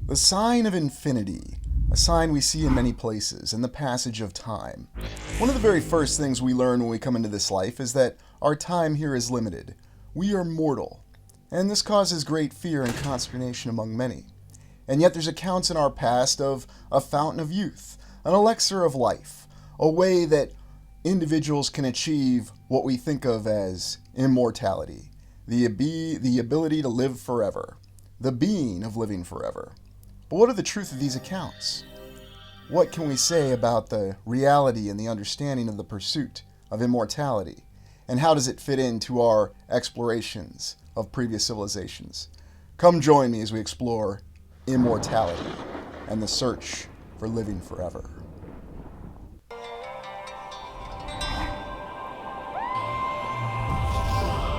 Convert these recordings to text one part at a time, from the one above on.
The sign of infinity, a sign we see in many places, and the passage of time. One of the very first things we learn when we come into this life is that our time here is limited. We are mortal, and this causes great fear and consternation among many. And yet there's accounts in our past of a fountain of youth, an elixir of life, a way that individuals can achieve what we think of as immortality, the ability to live forever, the being of living forever. But what are the truth of these accounts? What can we say about the reality and the understanding of the pursuit of immortality? And how does it fit into our explorations of previous civilizations? Come join me as we explore immortality and the search for living forever.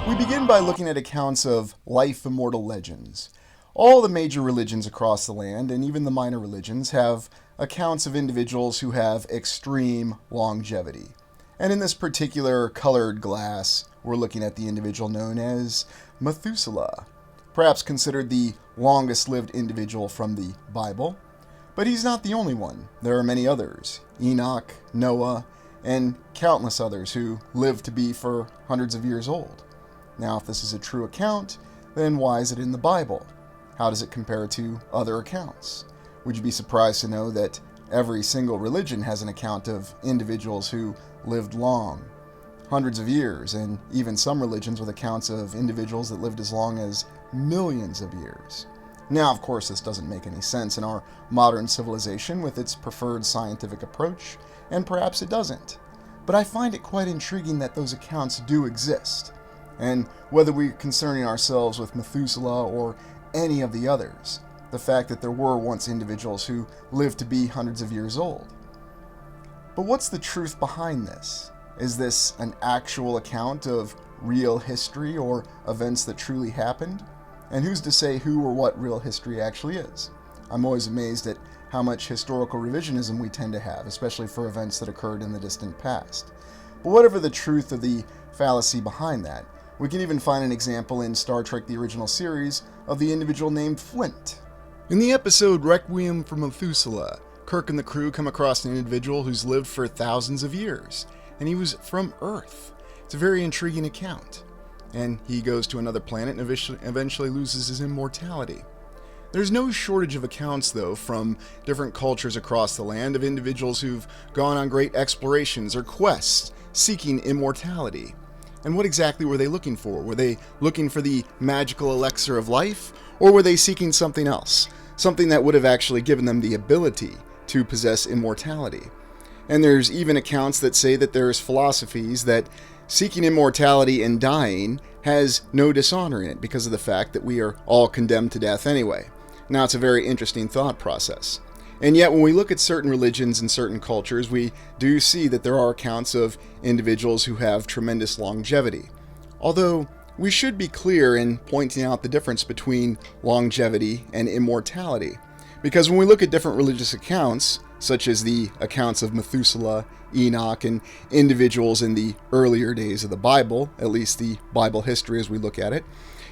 We begin by looking at accounts of life immortal legends. All the major religions across the land, and even the minor religions, have accounts of individuals who have extreme longevity. And in this particular colored glass, we're looking at the individual known as Methuselah, perhaps considered the longest-lived individual from the Bible. But he's not the only one. There are many others: Enoch, Noah, and countless others who lived to be for hundreds of years old. Now, if this is a true account, then why is it in the Bible? How does it compare to other accounts? Would you be surprised to know that every single religion has an account of individuals who lived long, hundreds of years, and even some religions with accounts of individuals that lived as long as millions of years? Now, of course, this doesn't make any sense in our modern civilization with its preferred scientific approach, and perhaps it doesn't. But I find it quite intriguing that those accounts do exist. And whether we're concerning ourselves with Methuselah or any of the others, the fact that there were once individuals who lived to be hundreds of years old. But what's the truth behind this? Is this an actual account of real history or events that truly happened? And who's to say who or what real history actually is? I'm always amazed at how much historical revisionism we tend to have, especially for events that occurred in the distant past. But whatever the truth of the fallacy behind that, we can even find an example in Star Trek the original series of the individual named Flint. In the episode Requiem for Methuselah, Kirk and the crew come across an individual who's lived for thousands of years, and he was from Earth. It's a very intriguing account. And he goes to another planet and eventually loses his immortality. There's no shortage of accounts, though, from different cultures across the land of individuals who've gone on great explorations or quests seeking immortality. And what exactly were they looking for? Were they looking for the magical elixir of life, or were they seeking something else? Something that would have actually given them the ability to possess immortality. And there's even accounts that say that there's philosophies that seeking immortality and dying has no dishonor in it because of the fact that we are all condemned to death anyway. Now, it's a very interesting thought process. And yet, when we look at certain religions and certain cultures, we do see that there are accounts of individuals who have tremendous longevity. Although, we should be clear in pointing out the difference between longevity and immortality. Because when we look at different religious accounts, such as the accounts of Methuselah, Enoch, and individuals in the earlier days of the Bible, at least the Bible history as we look at it,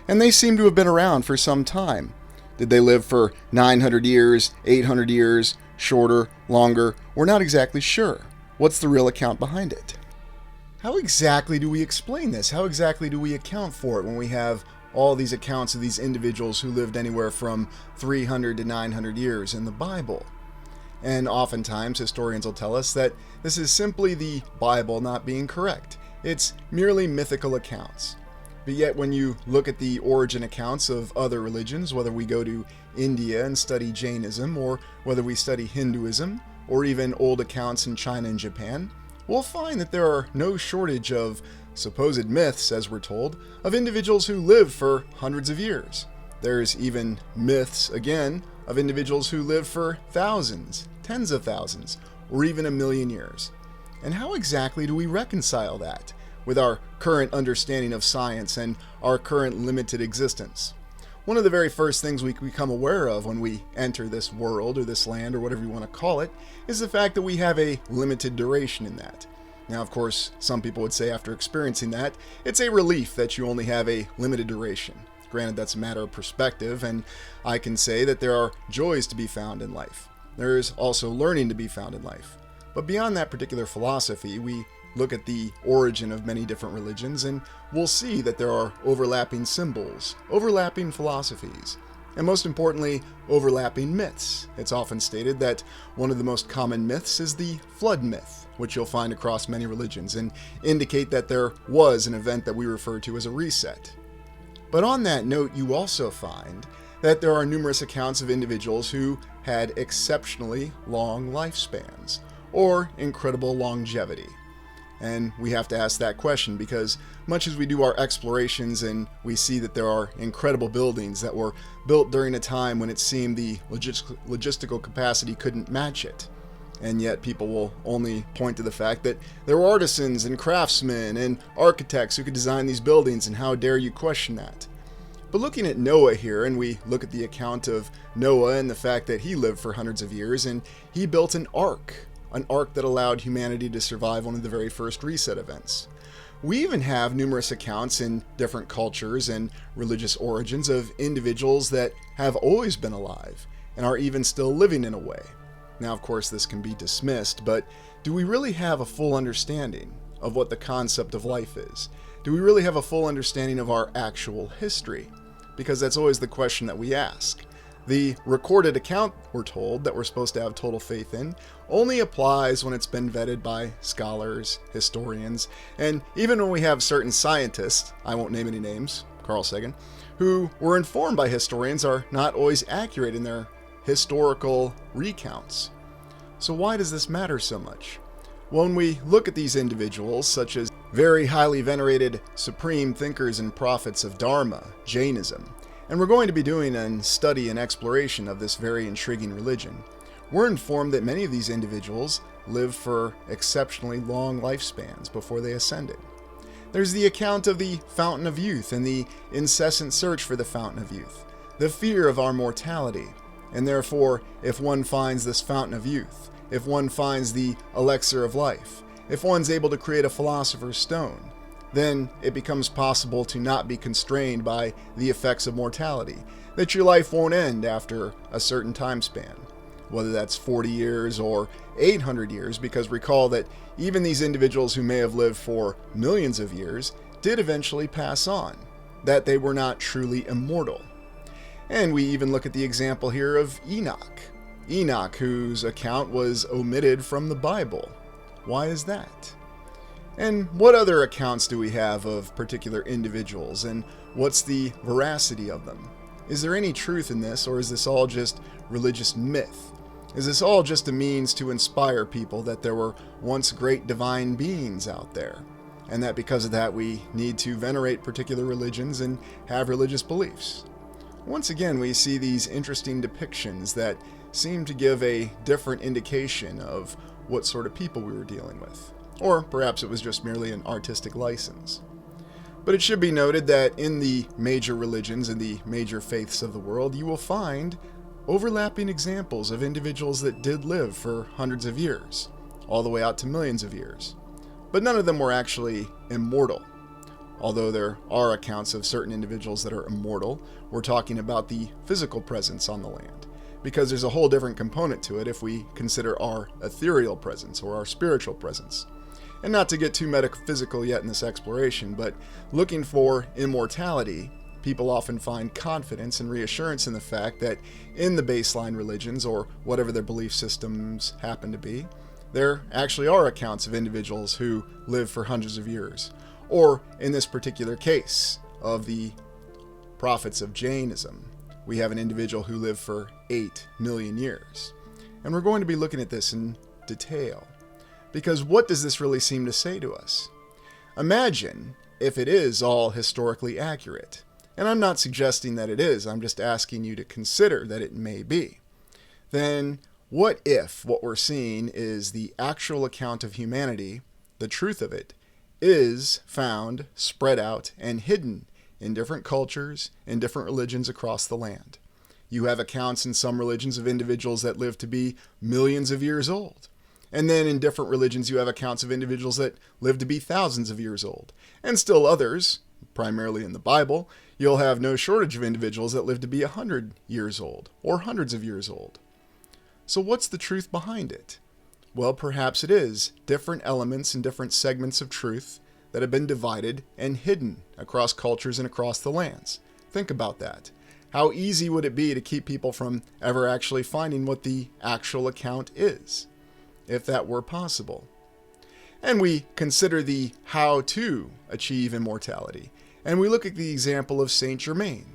and they seem to have been around for some time. Did they live for 900 years, 800 years, shorter, longer? We're not exactly sure. What's the real account behind it? How exactly do we explain this? How exactly do we account for it when we have all these accounts of these individuals who lived anywhere from 300 to 900 years in the Bible? And oftentimes historians will tell us that this is simply the Bible not being correct. It's merely mythical accounts. But yet when you look at the origin accounts of other religions, whether we go to India and study Jainism, or whether we study Hinduism, or even old accounts in China and Japan, we'll find that there are no shortage of supposed myths, as we're told, of individuals who live for hundreds of years. There's even myths, again, of individuals who live for thousands, tens of thousands, or even 1,000,000 years. And how exactly do we reconcile that with our current understanding of science and our current limited existence? One of the very first things we become aware of when we enter this world or this land or whatever you want to call it is the fact that we have a limited duration in that. Now, of course, some people would say after experiencing that, it's a relief that you only have a limited duration. Granted, that's a matter of perspective, and I can say that there are joys to be found in life. There is also learning to be found in life. But beyond that particular philosophy, we look at the origin of many different religions, and we'll see that there are overlapping symbols, overlapping philosophies, and most importantly, overlapping myths. It's often stated that one of the most common myths is the flood myth, which you'll find across many religions, and indicate that there was an event that we refer to as a reset. But on that note, you also find that there are numerous accounts of individuals who had exceptionally long lifespans, or incredible longevity. And we have to ask that question because much as we do our explorations and we see that there are incredible buildings that were built during a time when it seemed the logistical capacity couldn't match it, and yet people will only point to the fact that there were artisans and craftsmen and architects who could design these buildings, and how dare you question that? But looking at Noah here, and we look at the account of Noah and the fact that he lived for hundreds of years and he built an ark that allowed humanity to survive one of the very first reset events. We even have numerous accounts in different cultures and religious origins of individuals that have always been alive and are even still living in a way. Now, of course, this can be dismissed, but do we really have a full understanding of what the concept of life is? Do we really have a full understanding of our actual history? Because that's always the question that we ask. The recorded account, we're told, that we're supposed to have total faith in, only applies when it's been vetted by scholars, historians, and even when we have certain scientists, I won't name any names, Carl Sagan, who were informed by historians are not always accurate in their historical recounts. So why does this matter so much? When we look at these individuals, such as very highly venerated supreme thinkers and prophets of Dharma, Jainism, and we're going to be doing a study and exploration of this very intriguing religion, we're informed that many of these individuals lived for exceptionally long lifespans before they ascended. There's the account of the Fountain of Youth and the incessant search for the Fountain of Youth, the fear of our mortality, and therefore, if one finds this Fountain of Youth, if one finds the elixir of life, if one's able to create a philosopher's stone, then it becomes possible to not be constrained by the effects of mortality, that your life won't end after a certain time span, whether that's 40 years or 800 years, because recall that even these individuals who may have lived for millions of years did eventually pass on, that they were not truly immortal. And we even look at the example here of Enoch. Enoch, whose account was omitted from the Bible. Why is that? And what other accounts do we have of particular individuals, and what's the veracity of them? Is there any truth in this, or is this all just religious myth? Is this all just a means to inspire people that there were once great divine beings out there, and that because of that we need to venerate particular religions and have religious beliefs? Once again, we see these interesting depictions that seem to give a different indication of what sort of people we were dealing with. Or perhaps it was just merely an artistic license. But it should be noted that in the major religions and the major faiths of the world, you will find overlapping examples of individuals that did live for hundreds of years, all the way out to millions of years. But none of them were actually immortal. Although there are accounts of certain individuals that are immortal, we're talking about the physical presence on the land, because there's a whole different component to it if we consider our ethereal presence or our spiritual presence. And not to get too metaphysical yet in this exploration, but looking for immortality, people often find confidence and reassurance in the fact that in the baseline religions, or whatever their belief systems happen to be, there actually are accounts of individuals who live for hundreds of years. Or, in this particular case of the prophets of Jainism, we have an individual who lived for 8 million years. And we're going to be looking at this in detail. Because what does this really seem to say to us? Imagine if it is all historically accurate. And I'm not suggesting that it is, I'm just asking you to consider that it may be. Then what if what we're seeing is the actual account of humanity, the truth of it, is found, spread out, and hidden in different cultures and different religions across the land? You have accounts in some religions of individuals that live to be millions of years old. And then in different religions, you have accounts of individuals that live to be thousands of years old. And still others, primarily in the Bible, you'll have no shortage of individuals that live to be 100 years old or hundreds of years old. So what's the truth behind it? Well, perhaps it is different elements and different segments of truth that have been divided and hidden across cultures and across the lands. Think about that. How easy would it be to keep people from ever actually finding what the actual account is, if that were possible? And we consider the how to achieve immortality, and we look at the example of Saint Germain,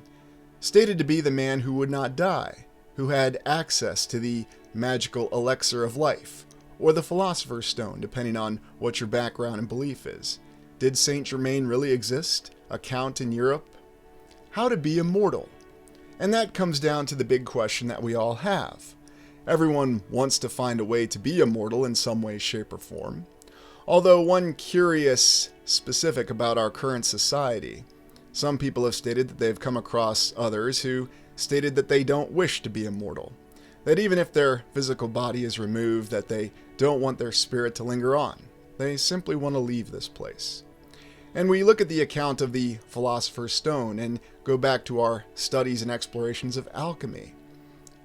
stated to be the man who would not die, who had access to the magical elixir of life, or the Philosopher's Stone, depending on what your background and belief is. Did Saint Germain really exist? A count in Europe? How to be immortal? And that comes down to the big question that we all have. Everyone wants to find a way to be immortal in some way, shape, or form. Although one curious specific about our current society, some people have stated that they've come across others who stated that they don't wish to be immortal. That even if their physical body is removed, that they don't want their spirit to linger on. They simply want to leave this place. And we look at the account of the Philosopher's Stone and go back to our studies and explorations of alchemy.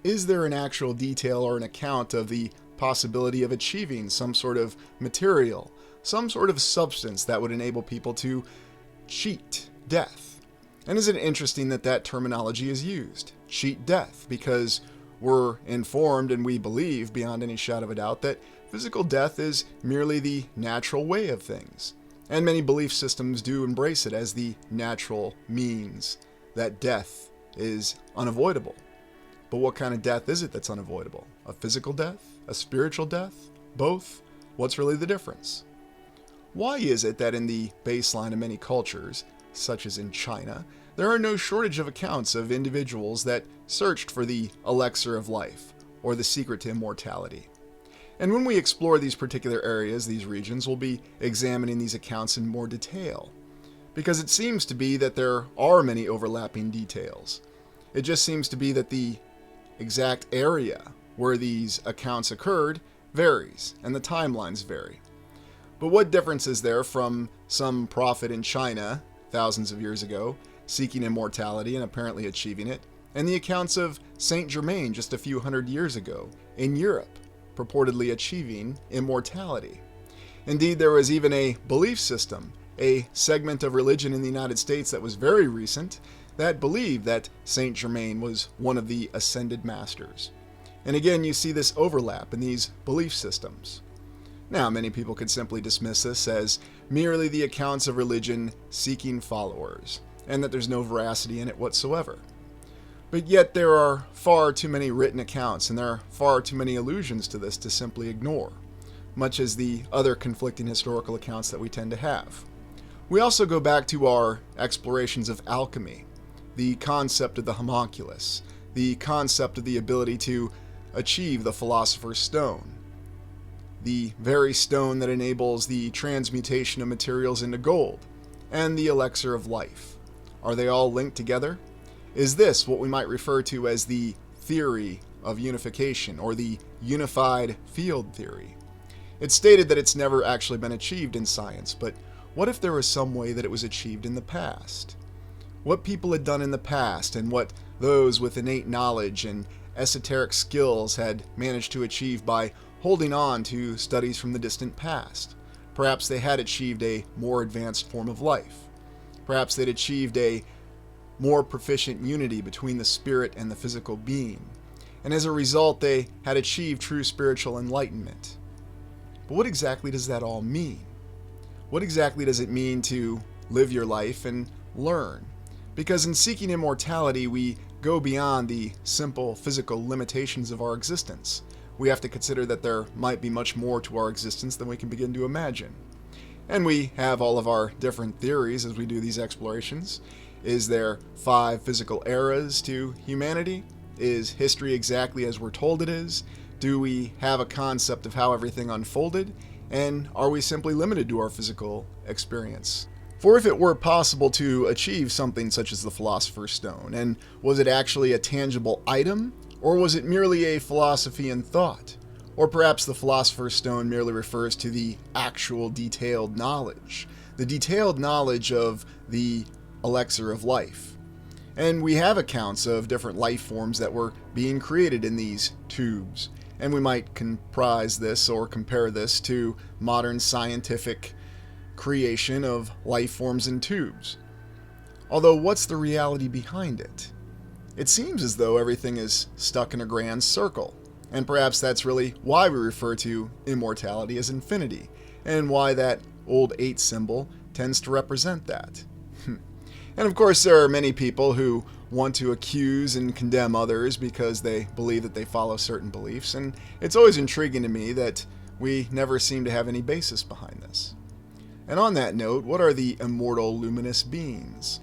Is there an actual detail or an account of the possibility of achieving some sort of material, some sort of substance that would enable people to cheat death? And isn't it interesting that that terminology is used, cheat death, because we're informed and we believe beyond any shadow of a doubt that physical death is merely the natural way of things. And many belief systems do embrace it as the natural means that death is unavoidable. But what kind of death is it that's unavoidable? A physical death? A spiritual death? Both? What's really the difference? Why is it that in the baseline of many cultures, such as in China, there are no shortage of accounts of individuals that searched for the elixir of life, or the secret to immortality? And when we explore these particular areas, these regions, we'll be examining these accounts in more detail, because it seems to be that there are many overlapping details. It just seems to be that the exact area where these accounts occurred varies, and the timelines vary. But what difference is there from some prophet in China, thousands of years ago, seeking immortality and apparently achieving it, and the accounts of Saint Germain just a few hundred years ago in Europe, purportedly achieving immortality? Indeed, there was even a belief system, a segment of religion in the United States that was very recent, that believed that Saint Germain was one of the ascended masters. And again, you see this overlap in these belief systems. Now, many people could simply dismiss this as merely the accounts of religion seeking followers, and that there's no veracity in it whatsoever. But yet there are far too many written accounts, and there are far too many allusions to this to simply ignore, much as the other conflicting historical accounts that we tend to have. We also go back to our explorations of alchemy, the concept of the homunculus, the concept of the ability to achieve the Philosopher's Stone, the very stone that enables the transmutation of materials into gold, and the elixir of life. Are they all linked together? Is this what we might refer to as the theory of unification, or the unified field theory? It's stated that it's never actually been achieved in science, but what if there was some way that it was achieved in the past? What people had done in the past, and what those with innate knowledge and esoteric skills had managed to achieve by holding on to studies from the distant past. Perhaps they had achieved a more advanced form of life. Perhaps they'd achieved a more proficient unity between the spirit and the physical being. And as a result, they had achieved true spiritual enlightenment. But what exactly does that all mean? What exactly does it mean to live your life and learn? Because in seeking immortality, we go beyond the simple physical limitations of our existence. We have to consider that there might be much more to our existence than we can begin to imagine. And we have all of our different theories as we do these explorations. Is there 5 physical eras to humanity? Is history exactly as we're told it is? Do we have a concept of how everything unfolded? And are we simply limited to our physical experience? For if it were possible to achieve something such as the Philosopher's Stone, and was it actually a tangible item, or was it merely a philosophy and thought? Or perhaps the Philosopher's Stone merely refers to the actual detailed knowledge, the detailed knowledge of the elixir of life. And we have accounts of different life forms that were being created in these tubes. And we might comprise this or compare this to modern scientific creation of life forms in tubes. Although, what's the reality behind it? It seems as though everything is stuck in a grand circle, and perhaps that's really why we refer to immortality as infinity, and why that old 8 symbol tends to represent that. And of course, there are many people who want to accuse and condemn others because they believe that they follow certain beliefs, and it's always intriguing to me that we never seem to have any basis behind this. And on that note, what are the immortal luminous beings?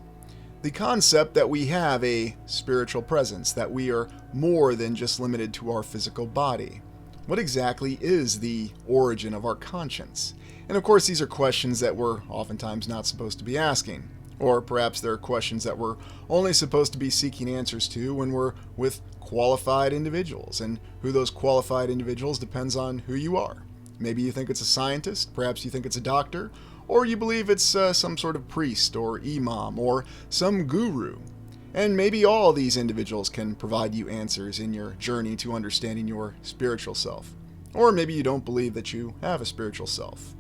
The concept that we have a spiritual presence, that we are more than just limited to our physical body. What exactly is the origin of our conscience? And of course, these are questions that we're oftentimes not supposed to be asking. Or perhaps they're questions that we're only supposed to be seeking answers to when we're with qualified individuals. And who those qualified individuals depends on who you are. Maybe you think it's a scientist, perhaps you think it's a doctor, or you believe it's some sort of priest or imam or some guru. And maybe all these individuals can provide you answers in your journey to understanding your spiritual self. Or maybe you don't believe that you have a spiritual self.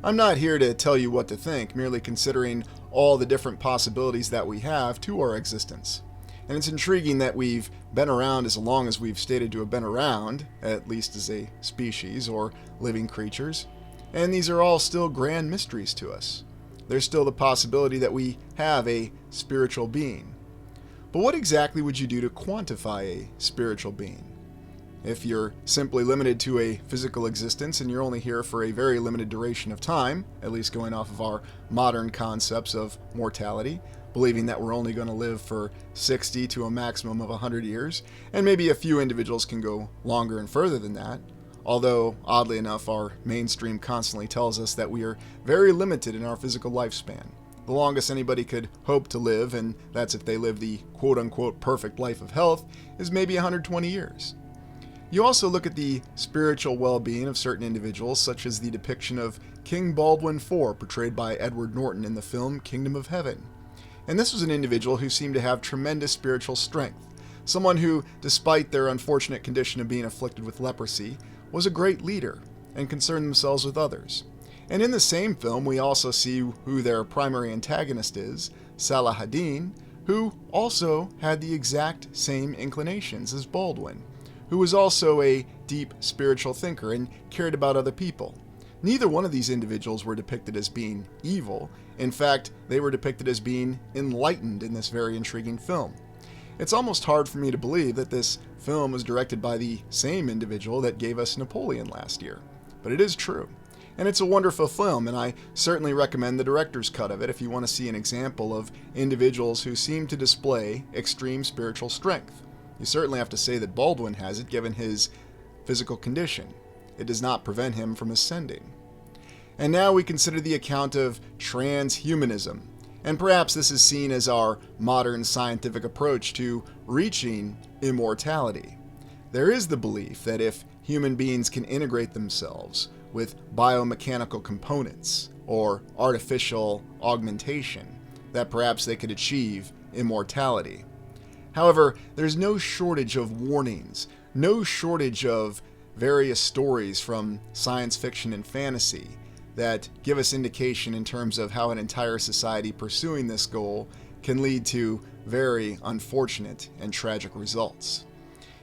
I'm not here to tell you what to think, merely considering all the different possibilities that we have to our existence. And it's intriguing that we've been around as long as we've stated to have been around, at least as a species or living creatures. And these are all still grand mysteries to us. There's still the possibility that we have a spiritual being. But what exactly would you do to quantify a spiritual being? If you're simply limited to a physical existence and you're only here for a very limited duration of time, at least going off of our modern concepts of mortality, believing that we're only going to live for 60 to a maximum of 100 years, and maybe a few individuals can go longer and further than that, although, oddly enough, our mainstream constantly tells us that we are very limited in our physical lifespan. The longest anybody could hope to live, and that's if they live the quote-unquote perfect life of health, is maybe 120 years. You also look at the spiritual well-being of certain individuals, such as the depiction of King Baldwin IV, portrayed by Edward Norton in the film Kingdom of Heaven. And this was an individual who seemed to have tremendous spiritual strength, someone who, despite their unfortunate condition of being afflicted with leprosy, was a great leader and concerned themselves with others. And in the same film, we also see who their primary antagonist is, Salah ad-Din, who also had the exact same inclinations as Baldwin, who was also a deep spiritual thinker and cared about other people. Neither one of these individuals were depicted as being evil. In fact, they were depicted as being enlightened in this very intriguing film. It's almost hard for me to believe that this film was directed by the same individual that gave us Napoleon last year. But it is true. And it's a wonderful film, and I certainly recommend the director's cut of it if you want to see an example of individuals who seem to display extreme spiritual strength. You certainly have to say that Baldwin has it, given his physical condition. It does not prevent him from ascending. And now we consider the account of transhumanism, and perhaps this is seen as our modern scientific approach to reaching immortality. There is the belief that if human beings can integrate themselves with biomechanical components or artificial augmentation, that perhaps they could achieve immortality. However, there's no shortage of warnings, no shortage of various stories from science fiction and fantasy that give us indication in terms of how an entire society pursuing this goal can lead to very unfortunate and tragic results.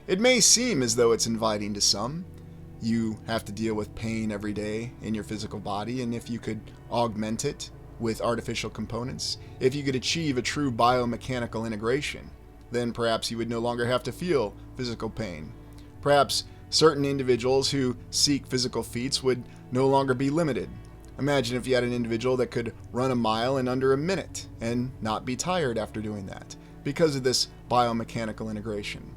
It may seem as though it's inviting to some. You have to deal with pain every day in your physical body, and if you could augment it with artificial components, if you could achieve a true biomechanical integration, then perhaps you would no longer have to feel physical pain. Perhaps certain individuals who seek physical feats would no longer be limited. Imagine if you had an individual that could run a mile in under a minute and not be tired after doing that because of this biomechanical integration.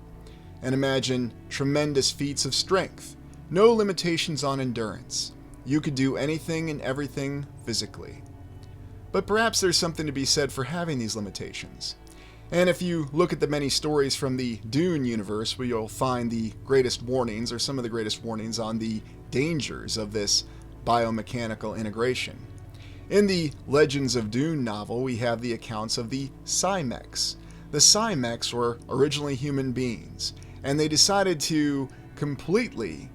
And imagine tremendous feats of strength, no limitations on endurance. You could do anything and everything physically. But perhaps there's something to be said for having these limitations. And if you look at the many stories from the Dune universe, where you'll find the greatest warnings, or some of the greatest warnings, on the dangers of this biomechanical integration. In the Legends of Dune novel, we have the accounts of the Cymex, the Psymechs were originally human beings, and they decided to completely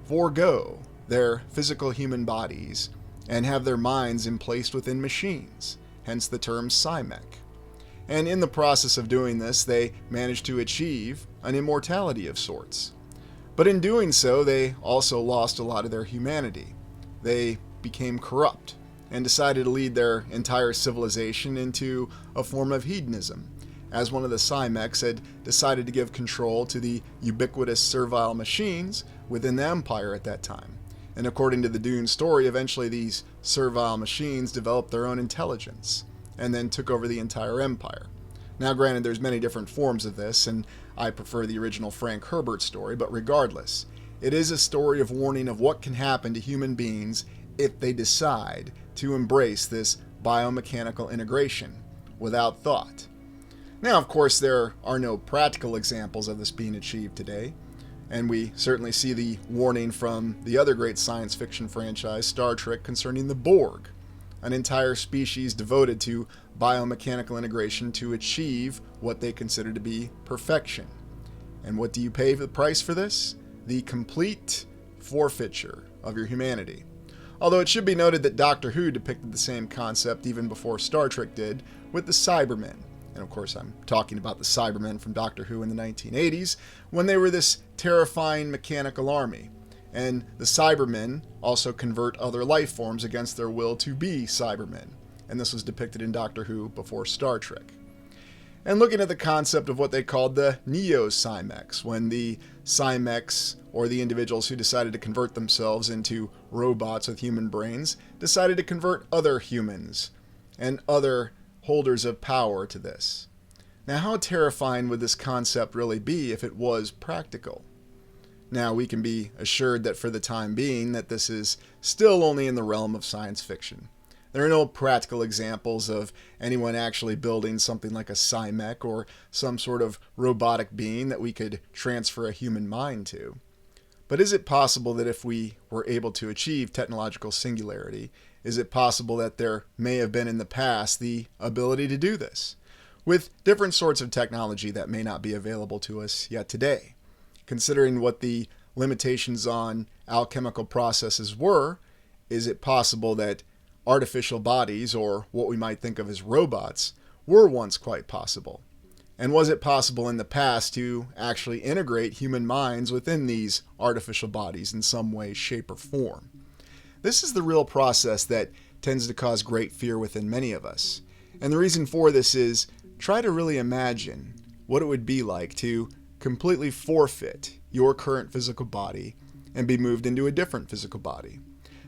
forego their physical human bodies and have their minds emplaced within machines, hence the term Psymech. And in the process of doing this, they managed to achieve an immortality of sorts. But in doing so, they also lost a lot of their humanity. They became corrupt and decided to lead their entire civilization into a form of hedonism, as one of the Psymechs had decided to give control to the ubiquitous servile machines within the Empire at that time. And according to the Dune story, eventually these servile machines developed their own intelligence and then took over the entire Empire. Now granted, there's many different forms of this, and I prefer the original Frank Herbert story, but regardless, it is a story of warning of what can happen to human beings if they decide to embrace this biomechanical integration without thought. Now, of course, there are no practical examples of this being achieved today, and we certainly see the warning from the other great science fiction franchise, Star Trek, concerning the Borg, an entire species devoted to biomechanical integration to achieve what they consider to be perfection. And what do you pay the price for this? The complete forfeiture of your humanity. Although it should be noted that Doctor Who depicted the same concept even before Star Trek did with the Cybermen. And of course, I'm talking about the Cybermen from Doctor Who in the 1980s, when they were this terrifying mechanical army. And the Cybermen also convert other life forms against their will to be Cybermen. And this was depicted in Doctor Who before Star Trek. And looking at the concept of what they called the Neo-Psymechs, when the Psymechs, or the individuals who decided to convert themselves into robots with human brains, decided to convert other humans and other holders of power to this. Now, how terrifying would this concept really be if it was practical? Now, we can be assured that for the time being that this is still only in the realm of science fiction. There are no practical examples of anyone actually building something like a Psymech or some sort of robotic being that we could transfer a human mind to. But is it possible that if we were able to achieve technological singularity, is it possible that there may have been in the past the ability to do this, with different sorts of technology that may not be available to us yet today? Considering what the limitations on alchemical processes were, is it possible that artificial bodies, or what we might think of as robots, were once quite possible? And was it possible in the past to actually integrate human minds within these artificial bodies in some way, shape, or form? This is the real process that tends to cause great fear within many of us. And the reason for this is, try to really imagine what it would be like to completely forfeit your current physical body and be moved into a different physical body.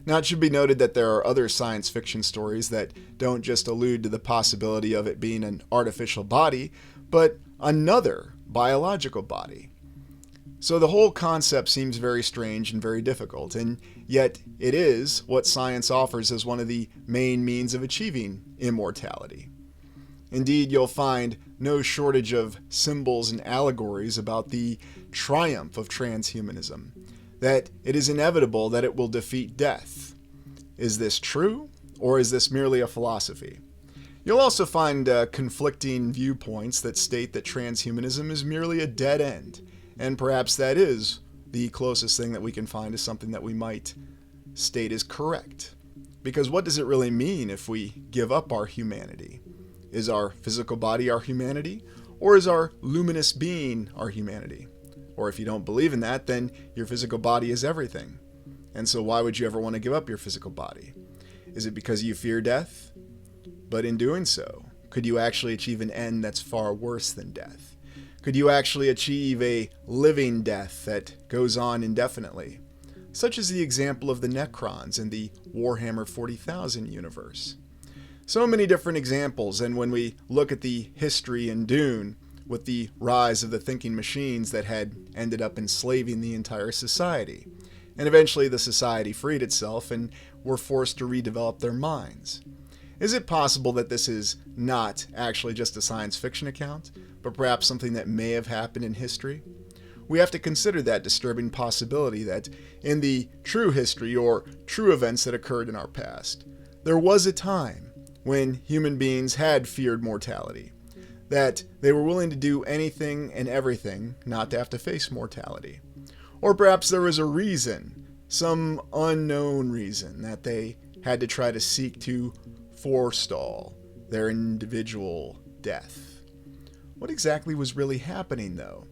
Now, it should be noted that there are other science fiction stories that don't just allude to the possibility of it being an artificial body, but another biological body. So the whole concept seems very strange and very difficult, and yet it is what science offers as one of the main means of achieving immortality. Indeed, you'll find no shortage of symbols and allegories about the triumph of transhumanism, that it is inevitable that it will defeat death. Is this true, or is this merely a philosophy? You'll also find conflicting viewpoints that state that transhumanism is merely a dead end, and perhaps that is the closest thing that we can find to something that we might state is correct. Because what does it really mean if we give up our humanity? Is our physical body our humanity, or is our luminous being our humanity? Or if you don't believe in that, then your physical body is everything. And so why would you ever want to give up your physical body? Is it because you fear death? But in doing so, could you actually achieve an end that's far worse than death? Could you actually achieve a living death that goes on indefinitely? Such as the example of the Necrons in the Warhammer 40,000 universe. So many different examples, and when we look at the history in Dune, with the rise of the thinking machines that had ended up enslaving the entire society. And eventually the society freed itself and were forced to redevelop their minds. Is it possible that this is not actually just a science fiction account, but perhaps something that may have happened in history? We have to consider that disturbing possibility that in the true history or true events that occurred in our past, there was a time when human beings had feared mortality, that they were willing to do anything and everything not to have to face mortality. Or perhaps there was a reason, some unknown reason, that they had to try to seek to forestall their individual death. What exactly was really happening, though?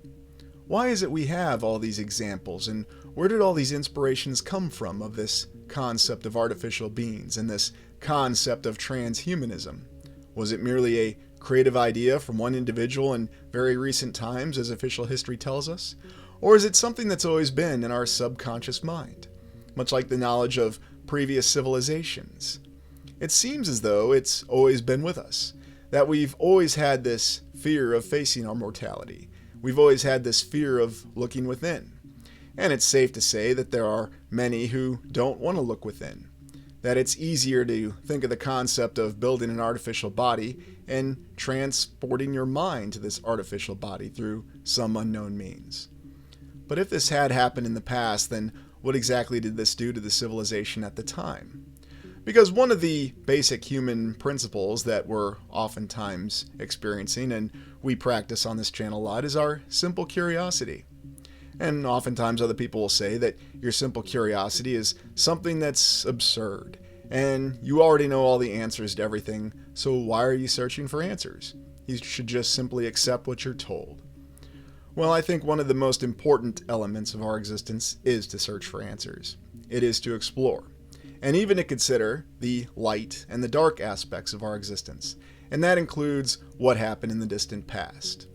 Why is it we have all these examples, and where did all these inspirations come from of this concept of artificial beings and this concept of transhumanism? Was it merely a creative idea from one individual in very recent times, as official history tells us? Or is it something that's always been in our subconscious mind, much like the knowledge of previous civilizations? It seems as though it's always been with us, that we've always had this fear of facing our mortality. We've always had this fear of looking within. And it's safe to say that there are many who don't want to look within. That it's easier to think of the concept of building an artificial body and transporting your mind to this artificial body through some unknown means. But if this had happened in the past, then what exactly did this do to the civilization at the time? Because one of the basic human principles that we're oftentimes experiencing, and we practice on this channel a lot, is our simple curiosity. And oftentimes other people will say that your simple curiosity is something that's absurd, and you already know all the answers to everything, so why are you searching for answers? You should just simply accept what you're told. Well, I think one of the most important elements of our existence is to search for answers. It is to explore, and even to consider the light and the dark aspects of our existence, and that includes what happened in the distant past.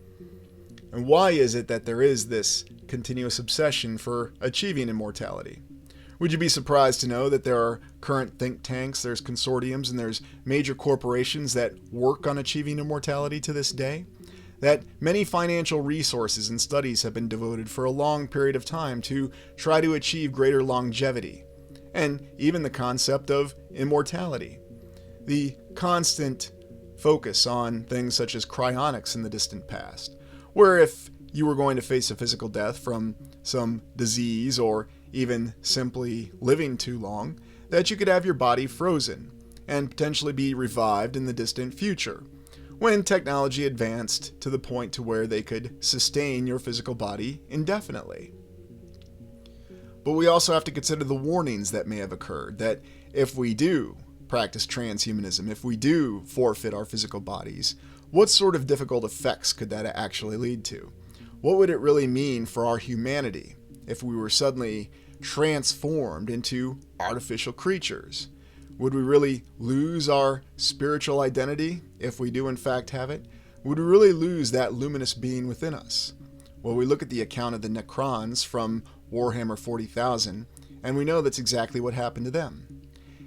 And why is it that there is this continuous obsession for achieving immortality? Would you be surprised to know that there are current think tanks, there's consortiums, and there's major corporations that work on achieving immortality to this day? That many financial resources and studies have been devoted for a long period of time to try to achieve greater longevity, and even the concept of immortality. The constant focus on things such as cryonics in the distant past, where if you were going to face a physical death from some disease or even simply living too long, that you could have your body frozen and potentially be revived in the distant future, when technology advanced to the point to where they could sustain your physical body indefinitely. But we also have to consider the warnings that may have occurred, that if we do practice transhumanism, if we do forfeit our physical bodies, what sort of difficult effects could that actually lead to? What would it really mean for our humanity if we were suddenly transformed into artificial creatures? Would we really lose our spiritual identity if we do in fact have it? Would we really lose that luminous being within us? Well, we look at the account of the Necrons from Warhammer 40,000, and we know that's exactly what happened to them.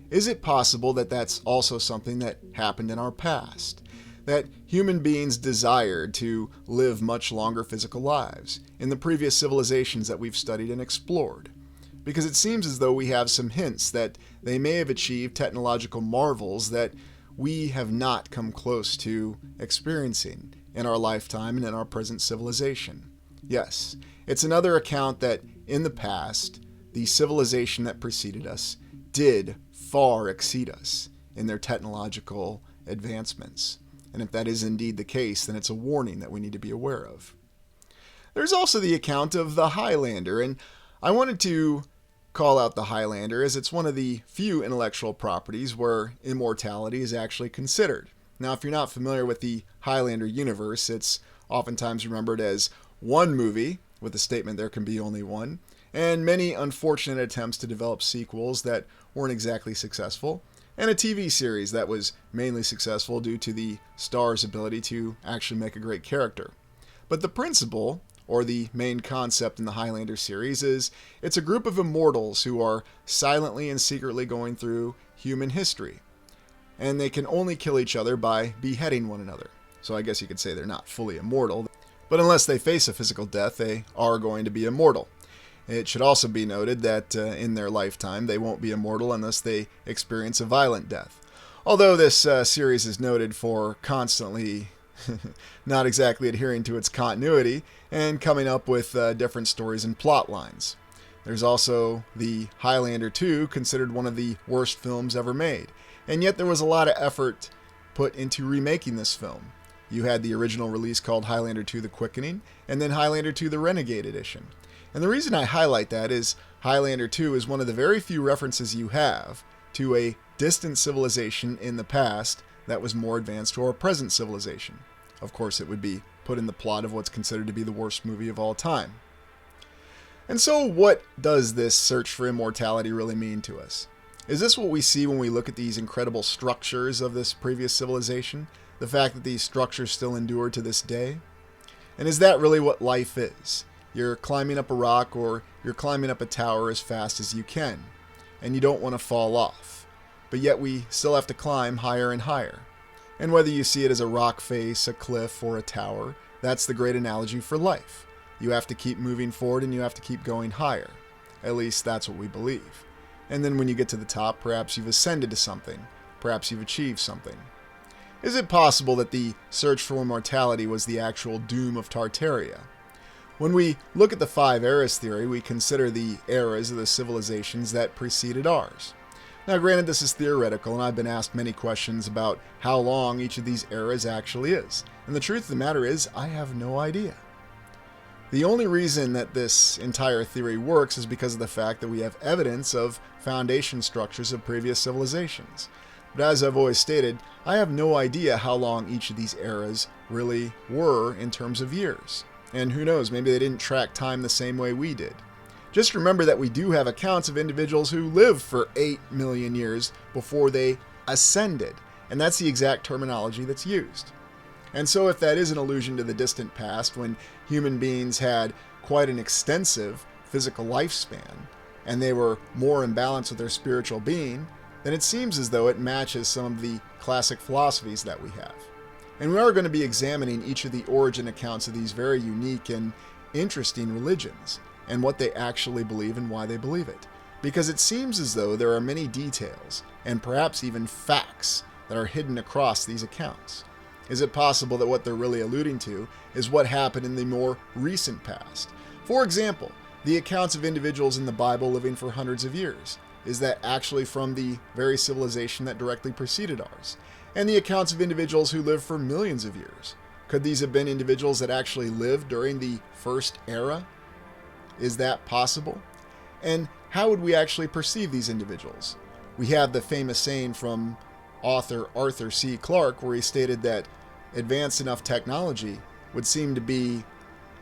Is it possible that that's also something that happened in our past? That human beings desired to live much longer physical lives in the previous civilizations that we've studied and explored? Because it seems as though we have some hints that they may have achieved technological marvels that we have not come close to experiencing in our lifetime and in our present civilization. Yes, it's another account that in the past, the civilization that preceded us did far exceed us in their technological advancements. And if that is indeed the case, then it's a warning that we need to be aware of. There's also the account of the Highlander, and I wanted to call out the Highlander as it's one of the few intellectual properties where immortality is actually considered. Now, if you're not familiar with the Highlander universe, it's oftentimes remembered as one movie, with the statement there can be only one, and many unfortunate attempts to develop sequels that weren't exactly successful, and a TV series that was mainly successful due to the star's ability to actually make a great character. But the principle, or the main concept in the Highlander series, is it's a group of immortals who are silently and secretly going through human history. And they can only kill each other by beheading one another. So I guess you could say they're not fully immortal. But unless they face a physical death, they are going to be immortal. It should also be noted that in their lifetime, they won't be immortal unless they experience a violent death. Although this series is noted for constantly not exactly adhering to its continuity and coming up with different stories and plot lines. There's also the Highlander 2, considered one of the worst films ever made. And yet there was a lot of effort put into remaking this film. You had the original release called Highlander-2: The Quickening, and then Highlander-2: The Renegade Edition. And the reason I highlight that is Highlander 2 is one of the very few references you have to a distant civilization in the past that was more advanced to our present civilization. Of course, it would be put in the plot of what's considered to be the worst movie of all time. And so what does this search for immortality really mean to us? Is this what we see when we look at these incredible structures of this previous civilization? The fact that these structures still endure to this day? And is that really what life is? You're climbing up a rock or you're climbing up a tower as fast as you can, and you don't want to fall off. But yet we still have to climb higher and higher. And whether you see it as a rock face, a cliff, or a tower, that's the great analogy for life. You have to keep moving forward and you have to keep going higher. At least that's what we believe. And then when you get to the top, perhaps you've ascended to something. Perhaps you've achieved something. Is it possible that the search for immortality was the actual Doom of Tartaria? When we look at the 5 eras theory, we consider the eras of the civilizations that preceded ours. Now, granted, this is theoretical, and I've been asked many questions about how long each of these eras actually is. And the truth of the matter is, I have no idea. The only reason that this entire theory works is because of the fact that we have evidence of foundation structures of previous civilizations. But as I've always stated, I have no idea how long each of these eras really were in terms of years. And who knows, maybe they didn't track time the same way we did. Just remember that we do have accounts of individuals who lived for 8 million years before they ascended, and that's the exact terminology that's used. And so if that is an allusion to the distant past, when human beings had quite an extensive physical lifespan, and they were more in balance with their spiritual being, then it seems as though it matches some of the classic philosophies that we have. And we are going to be examining each of the origin accounts of these very unique and interesting religions, and what they actually believe and why they believe it. Because it seems as though there are many details, and perhaps even facts, that are hidden across these accounts. Is it possible that what they're really alluding to is what happened in the more recent past? For example, the accounts of individuals in the Bible living for hundreds of years. Is that actually from the very civilization that directly preceded ours? And the accounts of individuals who lived for millions of years. Could these have been individuals that actually lived during the first era? Is that possible? And how would we actually perceive these individuals? We have the famous saying from author Arthur C. Clarke where he stated that advanced enough technology would seem to be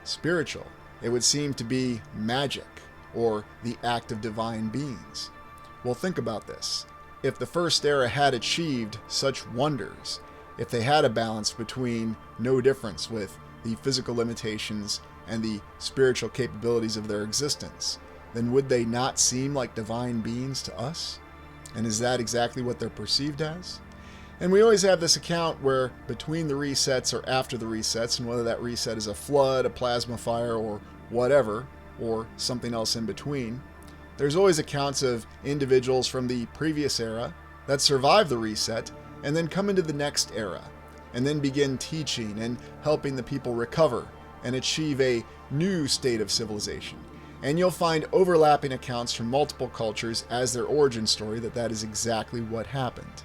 spiritual. It would seem to be magic or the act of divine beings. Well, think about this. If the first era had achieved such wonders, if they had a balance between no difference with the physical limitations and the spiritual capabilities of their existence, then would they not seem like divine beings to us? And is that exactly what they're perceived as? And we always have this account where between the resets or after the resets, and whether that reset is a flood, a plasma fire, or whatever, or something else in between, there's always accounts of individuals from the previous era that survive the reset and then come into the next era and then begin teaching and helping the people recover and achieve a new state of civilization. And you'll find overlapping accounts from multiple cultures as their origin story that is exactly what happened.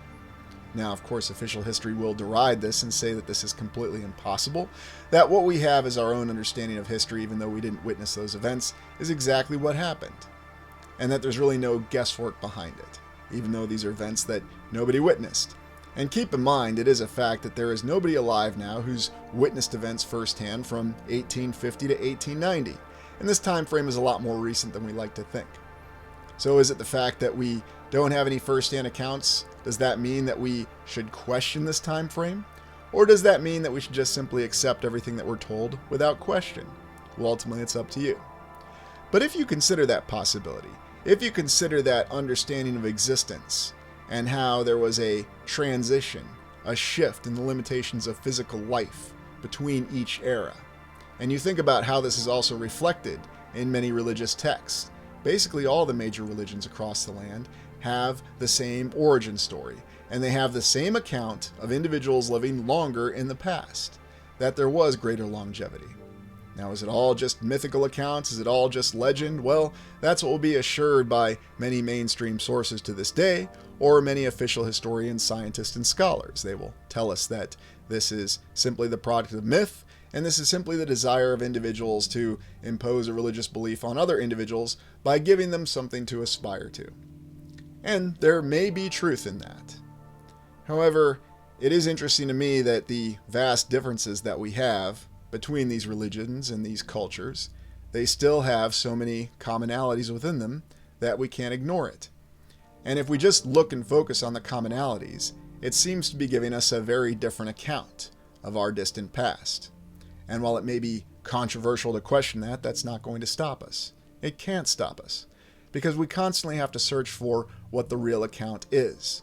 Now, of course, official history will deride this and say that this is completely impossible, that what we have as our own understanding of history, even though we didn't witness those events, is exactly what happened, and that there's really no guesswork behind it, even though these are events that nobody witnessed. And keep in mind, it is a fact that there is nobody alive now who's witnessed events firsthand from 1850 to 1890, and this time frame is a lot more recent than we like to think. So is it the fact that we don't have any first-hand accounts? Does that mean that we should question this time frame? Or does that mean that we should just simply accept everything that we're told without question? Well, ultimately, it's up to you. But if you consider that possibility, if you consider that understanding of existence and how there was a transition, a shift in the limitations of physical life between each era, and you think about how this is also reflected in many religious texts, basically all the major religions across the land have the same origin story, and they have the same account of individuals living longer in the past, that there was greater longevity. Now, is it all just mythical accounts? Is it all just legend? Well, that's what will be assured by many mainstream sources to this day, or many official historians, scientists, and scholars. They will tell us that This is simply the product of myth, and this is simply the desire of individuals to impose a religious belief on other individuals by giving them something to aspire to. And there may be truth in that. However, it is interesting to me that the vast differences that we have between these religions and these cultures, they still have so many commonalities within them that we can't ignore it. And if we just look and focus on the commonalities, it seems to be giving us a very different account of our distant past. And while it may be controversial to question that, that's not going to stop us. It can't stop us, because we constantly have to search for what the real account is.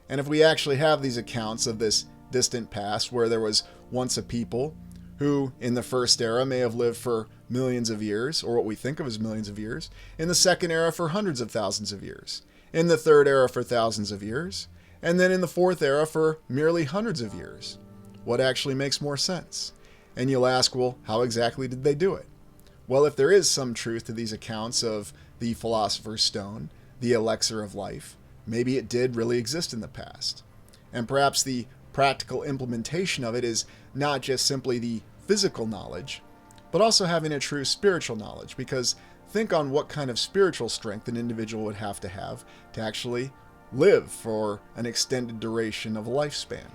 And if we actually have these accounts of this distant past where there was once a people who in the first era may have lived for millions of years, or what we think of as millions of years, in the second era for hundreds of thousands of years, in the third era for thousands of years, and then in the fourth era for merely hundreds of years. What actually makes more sense? And you'll ask, well, how exactly did they do it? Well, if there is some truth to these accounts of the Philosopher's Stone, the elixir of life, maybe it did really exist in the past. And perhaps the practical implementation of it is not just simply the physical knowledge, but also having a true spiritual knowledge, because think on what kind of spiritual strength an individual would have to actually live for an extended duration of a lifespan.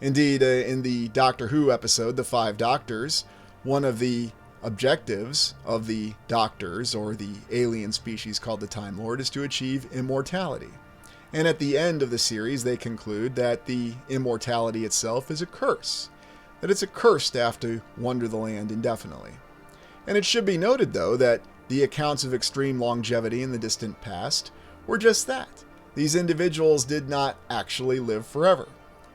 Indeed, in the Doctor Who episode, The Five Doctors, one of the objectives of the Doctors, or the alien species called the Time Lord, is to achieve immortality. And at the end of the series, they conclude that the immortality itself is a curse. That it's a curse to have to wander the land indefinitely. And it should be noted, though, that the accounts of extreme longevity in the distant past were just that. These individuals did not actually live forever.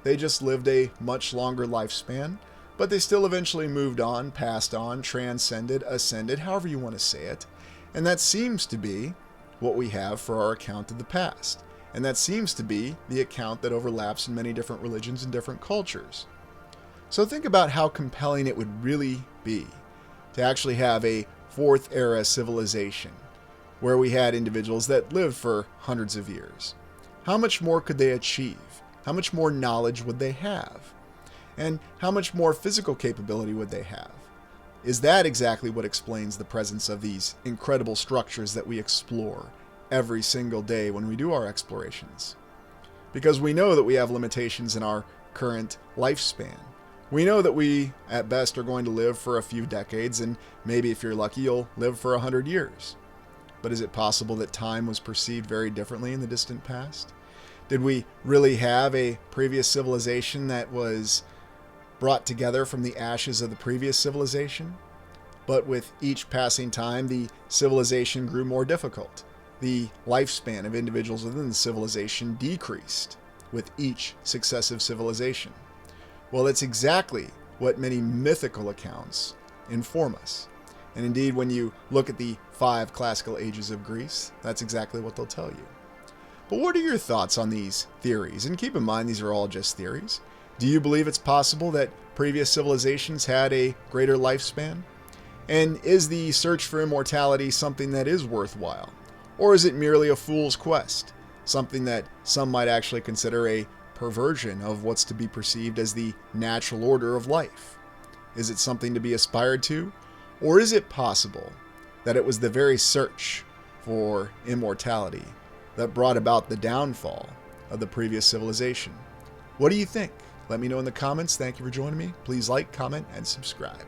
They just lived a much longer lifespan, but they still eventually moved on, passed on, transcended, ascended, however you want to say it. And that seems to be what we have for our account of the past. And that seems to be the account that overlaps in many different religions and different cultures. So think about how compelling it would really be to actually have a fourth era civilization where we had individuals that lived for hundreds of years. How much more could they achieve? How much more knowledge would they have? And how much more physical capability would they have? Is that exactly what explains the presence of these incredible structures that we explore every single day when we do our explorations? Because we know that we have limitations in our current lifespan. We know that we, at best, are going to live for a few decades, and maybe if you're lucky, you'll live for 100 years. But is it possible that time was perceived very differently in the distant past? Did we really have a previous civilization that was brought together from the ashes of the previous civilization? But with each passing time, the civilization grew more difficult. The lifespan of individuals within the civilization decreased with each successive civilization. Well, that's exactly what many mythical accounts inform us. And indeed, when you look at the 5 classical ages of Greece, that's exactly what they'll tell you. But what are your thoughts on these theories? And keep in mind, these are all just theories. Do you believe it's possible that previous civilizations had a greater lifespan? And is the search for immortality something that is worthwhile? Or is it merely a fool's quest? Something that some might actually consider a perversion of what's to be perceived as the natural order of life? Is it something to be aspired to? Or is it possible that it was the very search for immortality that brought about the downfall of the previous civilization? What do you think? Let me know in the comments. Thank you for joining me. Please like, comment, and subscribe.